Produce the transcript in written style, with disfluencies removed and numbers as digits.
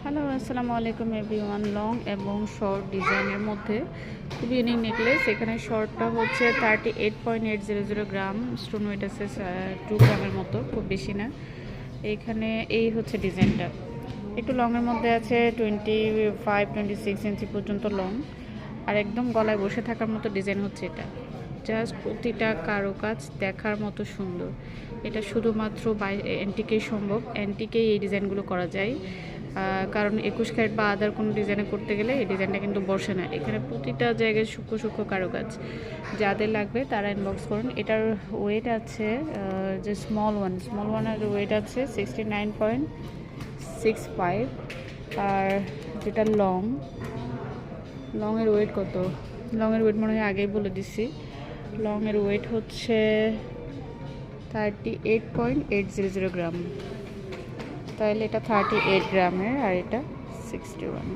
Hello, আসসালামু আলাইকুম everyone. Long এবং শর্ট ডিজাইনের মধ্যে খুব ইউনিক নেকলেস। এখানে শর্টটা হচ্ছে 38.800 গ্রাম, স্টোন ওয়েট আছে 2 গ্রামের মতো, খুব বেশি না। এইখানে এই হচ্ছে ডিজাইনটা। একটু লংয়ের মধ্যে আছে 25-26 ইঞ্চি পর্যন্ত লং, আর একদম গলায় বসে থাকার মতো ডিজাইন হচ্ছে এটা। জাস্ট প্রতিটা কারুকাজ দেখার মতো সুন্দর। এটা শুধুমাত্র অ্যান্টিকেই সম্ভব, অ্যান্টিকেই এই ডিজাইনগুলো করা যায়। কারণ 21 ক্যারেট বা আদার কোনো ডিজাইনে করতে গেলে এই ডিজাইনটা কিন্তু বসে না। এখানে প্রতিটা জায়গায় সূক্ষ্ম সূক্ষ্ম কারুকাজ। যাদের লাগবে তারা ইনবক্স করুন। এটার ওয়েট আছে, যে স্মল ওয়ানের ওয়েট আছে 69.65। আর যেটা লংয়ের ওয়েট কত? লংয়ের ওয়েট মনে হয় আগেই বলে দিছি। লংয়ের ওয়েট হচ্ছে 38.800 গ্রাম। তাহলে এটা 38 গ্রামের, আর এটা 61।